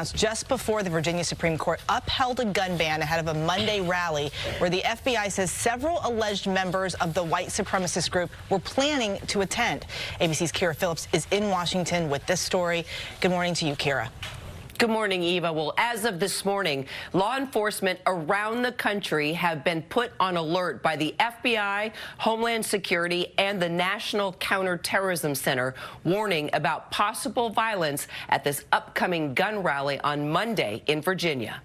just before the Virginia Supreme Court upheld a gun ban ahead of a Monday rally where the FBI says several alleged members of the white supremacist group were planning to attend. ABC's Kira Phillips is in Washington with this story. Good morning to you, Kira. Good morning, Eva. Well, as of this morning, law enforcement around the country have been put on alert by the FBI, Homeland Security, and the National Counterterrorism Center, warning about possible violence at this upcoming gun rally on Monday in Virginia.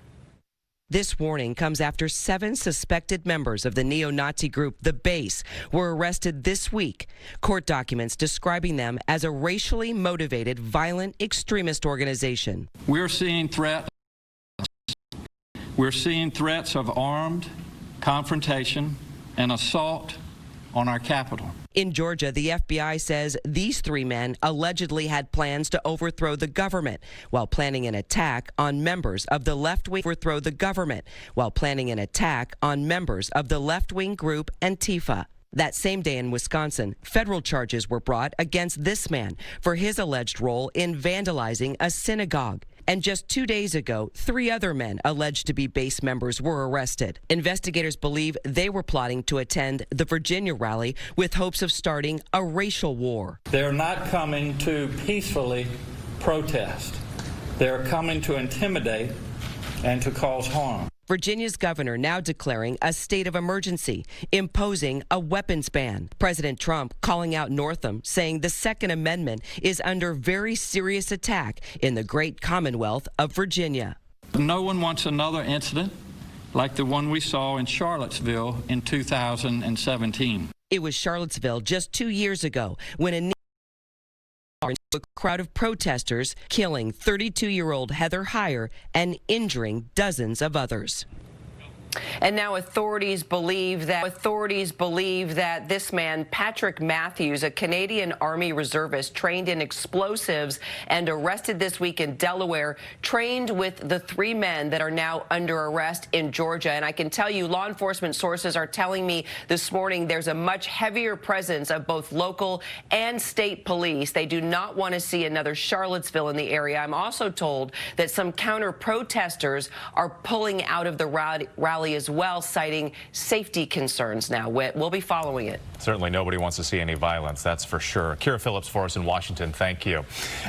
This warning comes after 7 suspected members of the neo-Nazi group The Base were arrested this week. Court documents describing them as a racially motivated violent extremist organization. We're seeing threats of armed confrontation and assault on our capital. In Georgia, the FBI says these 3 men allegedly had plans to overthrow the government while planning an attack on members of the left-wing group Antifa. That same day in Wisconsin, federal charges were brought against this man for his alleged role in vandalizing a synagogue. And just 2 days ago, 3 other men alleged to be base members were arrested. Investigators believe they were plotting to attend the Virginia rally with hopes of starting a racial war. They're not coming to peacefully protest. They're coming to intimidate and to cause harm. Virginia's governor now declaring a state of emergency, imposing a weapons ban. President Trump calling out Northam, saying the Second Amendment is under very serious attack in the great Commonwealth of Virginia. No one wants another incident like the one we saw in Charlottesville in 2017. It was Charlottesville just 2 years ago when a crowd of protesters killing 32-year-old Heather Heyer and injuring dozens of others. And now authorities believe that this man, Patrick Matthews, a Canadian Army reservist trained in explosives and arrested this week in Delaware, trained with the 3 men that are now under arrest in Georgia. And I can tell you, law enforcement sources are telling me this morning there's a much heavier presence of both local and state police. They do not want to see another Charlottesville in the area. I'm also told that some counter-protesters are pulling out of the rally as well, citing safety concerns now. We'll be following it. Certainly nobody wants to see any violence, that's for sure. Kira Phillips for us in Washington, thank you.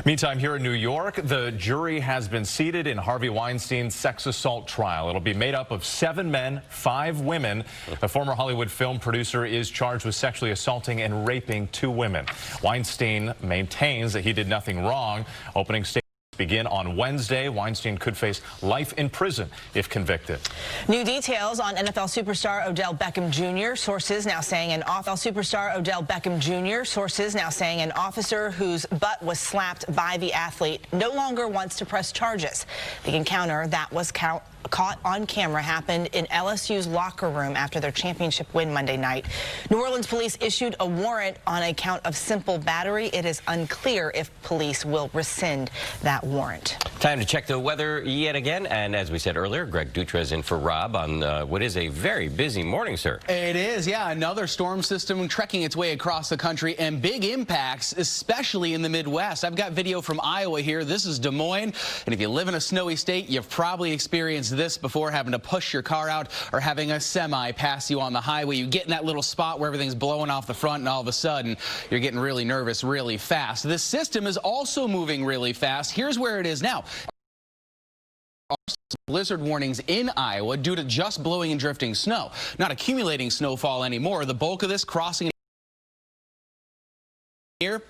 Meantime, here in New York, the jury has been seated in Harvey Weinstein's sex assault trial. It'll be made up of 7 men, 5 women. The former Hollywood film producer is charged with sexually assaulting and raping 2 women. Weinstein maintains that he did nothing wrong. Opening statement begin on Wednesday. Weinstein could face life in prison if convicted. New details on NFL superstar Odell Beckham Jr. Sources now saying an officer whose butt was slapped by the athlete no longer wants to press charges. The encounter that was caught on camera happened in LSU's locker room after their championship win Monday night. New Orleans police issued a warrant on a count of simple battery. It is unclear if police will rescind that warrant. Time to check the weather yet again. And as we said earlier, Greg Dutra is in for Rob on what is a very busy morning, sir. It is, yeah. Another storm system trekking its way across the country and big impacts, especially in the Midwest. I've got video from Iowa here. This is Des Moines. And if you live in a snowy state, you've probably experienced this before, having to push your car out or having a semi pass you on the highway. You get in that little spot where everything's blowing off the front and all of a sudden you're getting really nervous really fast. This system is also moving really fast. Here's where it is now. Blizzard warnings in Iowa due to just blowing and drifting snow. Not accumulating snowfall anymore. The bulk of this crossing here,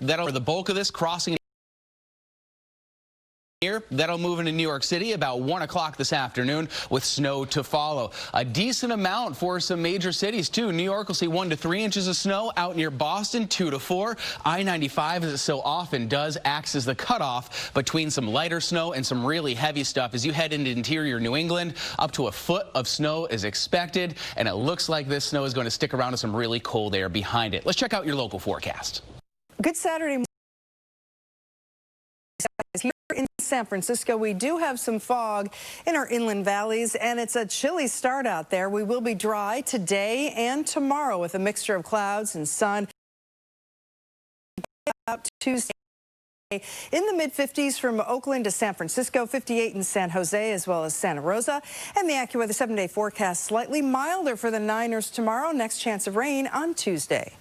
that'll move into New York City about 1 o'clock this afternoon with snow to follow. A decent amount for some major cities, too. New York will see 1 to 3 inches of snow. Out near Boston, 2 to 4. I-95, as it so often does, acts as the cutoff between some lighter snow and some really heavy stuff. As you head into interior New England, up to a foot of snow is expected, and it looks like this snow is going to stick around with some really cold air behind it. Let's check out your local forecast. Good Saturday morning. Here in San Francisco, we do have some fog in our inland valleys, and it's a chilly start out there. We will be dry today and tomorrow with a mixture of clouds and sun. About Tuesday. In the mid-50s from Oakland to San Francisco, 58 in San Jose as well as Santa Rosa. And the AccuWeather 7-day forecast slightly milder for the Niners tomorrow. Next chance of rain on Tuesday.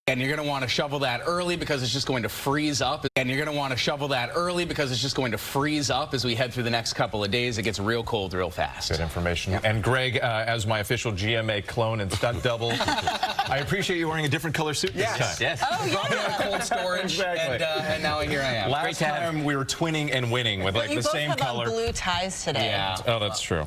And you're going to want to shovel that early because it's just going to freeze up. And you're going to want to shovel that early because it's just going to freeze up as we head through the next couple of days. It gets real cold real fast. Good information. Yep. And Greg, as my official GMA clone and stunt double, I appreciate you wearing a different color suit this time. Yes. Oh, yeah. Cold storage. Exactly. And now here I am. Last time we were twinning and winning with like the same color. You both have blue ties today. Yeah. Oh, that's true.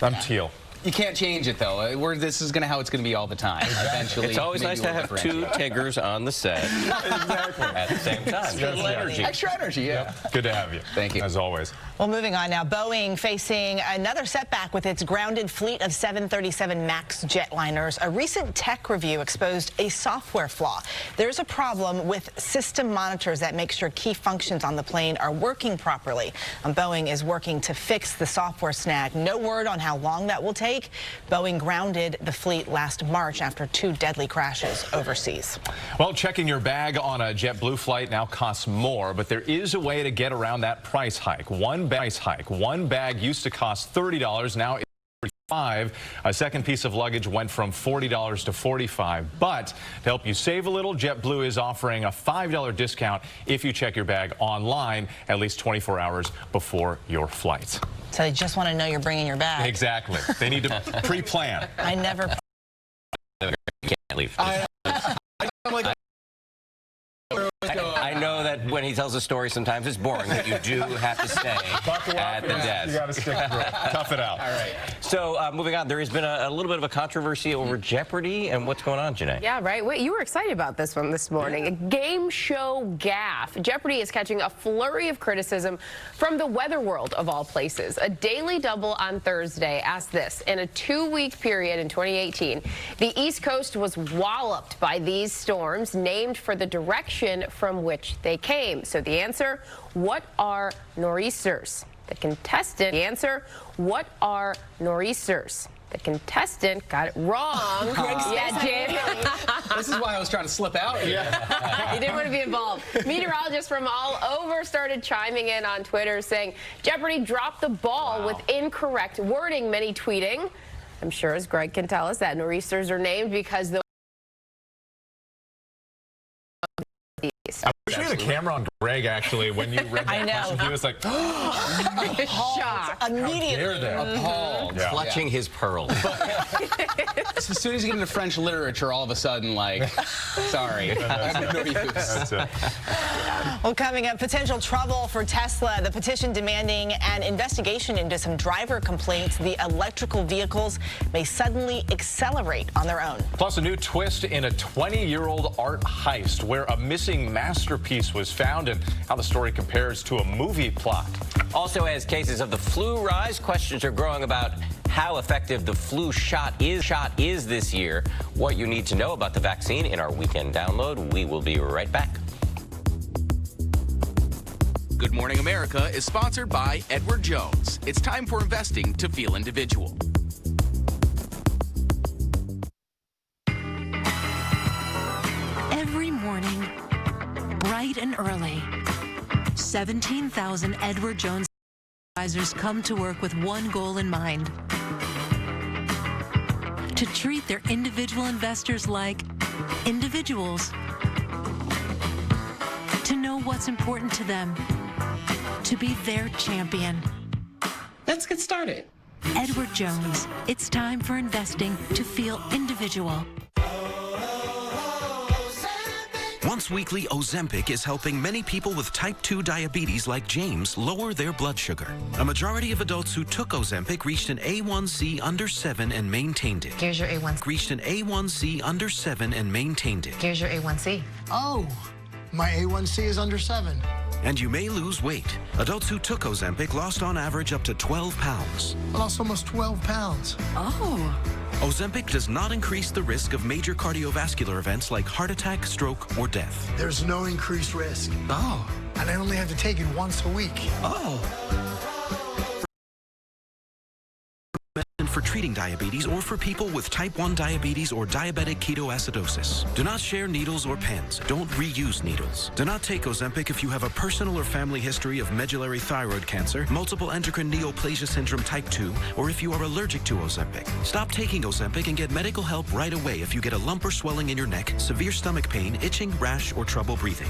I'm teal. You can't change it, though. This is how it's going to be all the time. Eventually, it's always nice to have two Tiggers on the set. Exactly. At the same time. Yes, energy. Extra energy, yeah. Yep. Good to have you. Thank you. As always. Well, moving on now, Boeing facing another setback with its grounded fleet of 737 MAX jetliners. A recent tech review exposed a software flaw. There's a problem with system monitors that make sure key functions on the plane are working properly. Boeing is working to fix the software snag. No word on how long that will take. Boeing grounded the fleet last March after 2 deadly crashes overseas. Well, checking your bag on a JetBlue flight now costs more, but there is a way to get around that price hike. One bag used to cost $30, now it's $45. A second piece of luggage went from $40 to $45. But to help you save a little, JetBlue is offering a $5 discount if you check your bag online at least 24 hours before your flight. So they just want to know you're bringing your bag. Exactly. They need to pre-plan. I never. You can't leave. I know that when he tells a story, sometimes it's boring, but you do have to stay at the desk. You got to stick through it. Tough it out. All right. So moving on, there has been a little bit of a controversy over Jeopardy and what's going on, Janae. Yeah, right. Wait, you were excited about this one this morning. A game show gaffe. Jeopardy is catching a flurry of criticism from the weather world of all places. A Daily Double on Thursday asked this: in a 2-week period in 2018, the East Coast was walloped by these storms named for the direction from which they came. So the answer, what are nor'easters? The contestant, the answer, what are nor'easters? The contestant got it wrong. Yeah, Jamie. This is why I was trying to slip out here. You didn't want to be involved. Meteorologists from all over started chiming in on Twitter saying Jeopardy dropped the ball with incorrect wording, many tweeting. I'm sure, as Greg can tell us, that nor'easters are named because the I wish we had a camera on Greg, actually, when you read that question. He was like, shocked. Immediately. Appalled. Yeah. Clutching his pearls. As soon as you get into French literature, all of a sudden, like, sorry. I'm no use. That's it. Well, coming up, potential trouble for Tesla. The petition demanding an investigation into some driver complaints. The electrical vehicles may suddenly accelerate on their own. Plus, a new twist in a 20-year-old art heist where a missing masterpiece was found and how the story compares to a movie plot. Also, as cases of the flu rise, questions are growing about how effective the flu shot is this year. What you need to know about the vaccine in our weekend download. We will be right back. Good Morning America is sponsored by Edward Jones. It's time for investing to feel individual. Every morning, bright and early, 17,000 Edward Jones advisors come to work with one goal in mind: to treat their individual investors like individuals, to know what's important to them, to be their champion. Let's get started. Edward Jones. It's time for investing to feel individual. Once weekly Ozempic is helping many people with type 2 diabetes like James lower their blood sugar. A majority of adults who took Ozempic reached an A1C under 7 and maintained it. Here's your A1C. Reached an A1C under 7 and maintained it. Here's your A1C. Oh, my A1C is under 7. And you may lose weight. Adults who took Ozempic lost on average up to 12 pounds. I lost almost 12 pounds. Oh. Ozempic does not increase the risk of major cardiovascular events like heart attack, stroke, or death. There's no increased risk. Oh. And I only have to take it once a week. Oh. for treating diabetes or for people with type 1 diabetes or diabetic ketoacidosis. Do not share needles or pens. Don't reuse needles. Do not take Ozempic if you have a personal or family history of medullary thyroid cancer, multiple endocrine neoplasia syndrome type 2, or if you are allergic to Ozempic. Stop taking Ozempic and get medical help right away if you get a lump or swelling in your neck, severe stomach pain, itching, rash, or trouble breathing.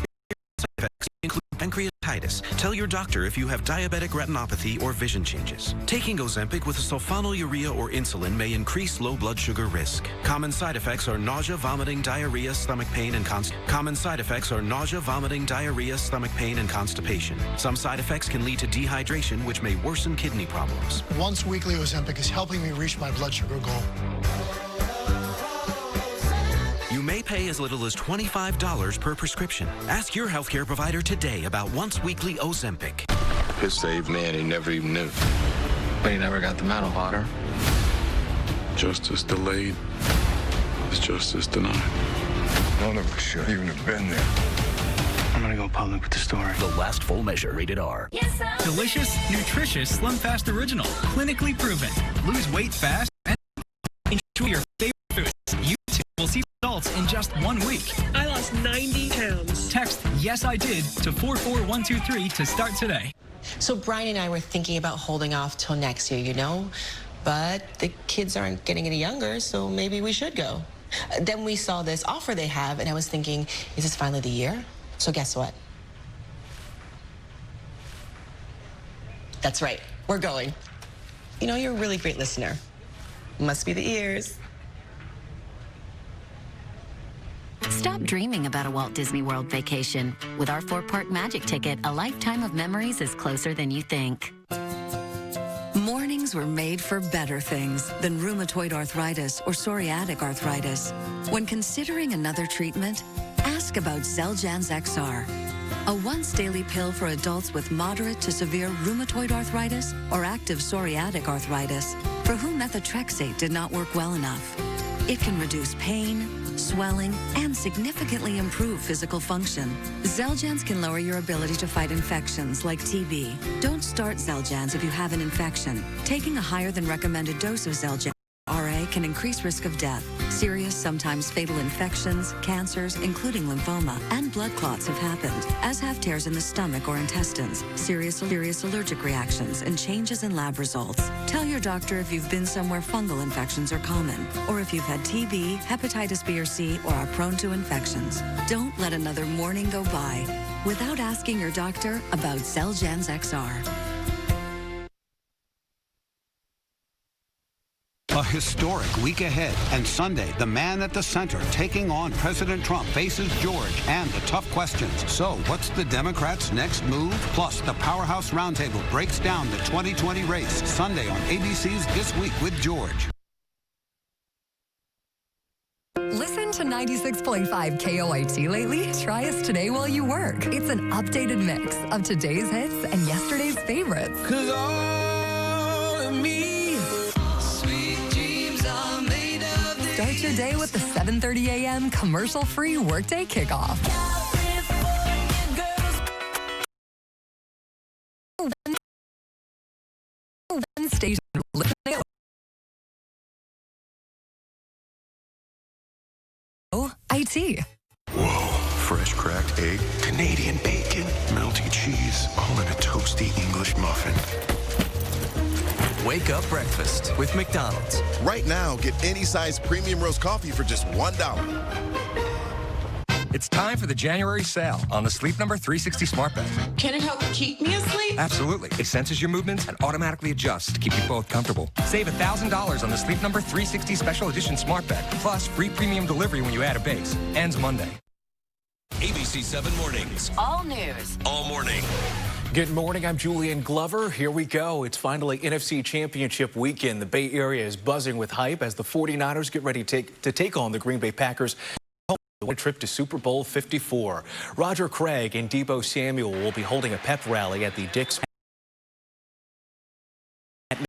Side effects include pancreatitis. Tell your doctor if you have diabetic retinopathy or vision changes. Taking Ozempic with a sulfonylurea or insulin may increase low blood sugar risk. Common side effects are nausea, vomiting, diarrhea, stomach pain, and Common side effects are nausea, vomiting, diarrhea, stomach pain, and constipation. Some side effects can lead to dehydration, which may worsen kidney problems. Once weekly Ozempic is helping me reach my blood sugar goal. You may pay as little as $25 per prescription. Ask your healthcare provider today about once weekly Ozempic. His saved man he never even knew. But he never got the medal, Potter. Justice delayed is justice denied. None of us should even have been there. I'm gonna go public with the story. The Last Full Measure, rated R. Yes, delicious, nutritious, Slim Fast Original. Clinically proven. Lose weight fast and enjoy your favorite foods. You too will see results in just 1 week. I lost 90 pounds. Text Yes I Did to 44123 to start today. So Brian and I were thinking about holding off till next year, you know? But the kids aren't getting any younger, so maybe we should go. Then we saw this offer they have, and I was thinking, is this finally the year? So guess what? That's right, we're going. You know, you're a really great listener. Must be the ears. Stop dreaming about a Walt Disney World vacation. With our 4-part magic ticket, a lifetime of memories is closer than you think. Mornings were made for better things than rheumatoid arthritis or psoriatic arthritis. When considering another treatment, ask about Xeljanz XR, a once-daily pill for adults with moderate to severe rheumatoid arthritis or active psoriatic arthritis, for whom methotrexate did not work well enough. It can reduce pain, swelling, and significantly improve physical function. Xeljanz can lower your ability to fight infections like TB. Don't start Xeljanz if you have an infection. Taking a higher than recommended dose of Xeljanz RA can increase risk of death. Serious, sometimes fatal infections, cancers, including lymphoma, and blood clots have happened, as have tears in the stomach or intestines, serious allergic reactions, and changes in lab results. Tell your doctor if you've been somewhere fungal infections are common, or if you've had TB, hepatitis B or C, or are prone to infections. Don't let another morning go by without asking your doctor about Xeljanz XR. A historic week ahead, and Sunday, the man at the center taking on President Trump faces George and the tough questions. So, what's the Democrats' next move? Plus, the Powerhouse Roundtable breaks down the 2020 race Sunday on ABC's This Week with George. Listen to 96.5 KOIT lately? Try us today while you work. It's an updated mix of today's hits and yesterday's favorites. Cause all of me. Start your day with the 7:30 a.m. commercial-free workday kickoff. One station. IT. Whoa, fresh cracked egg, Canadian bacon, melty cheese, all in a toasty English muffin. Wake up breakfast with McDonald's. Right now, get any size premium roast coffee for just $1. It's time for the January sale on the Sleep Number 360 smart bed. Can it help keep me asleep? Absolutely. It senses your movements and automatically adjusts to keep you both comfortable. Save $1,000 on the Sleep Number 360 Special Edition smart bed, plus free premium delivery when you add a base. Ends Monday. ABC 7 Mornings. All news. All morning. Good morning, I'm Julian Glover. Here we go. It's finally NFC Championship weekend. The Bay Area is buzzing with hype as the 49ers get ready to take on the Green Bay Packers. A trip to Super Bowl 54. Roger Craig and Deebo Samuel will be holding a pep rally at the Dick's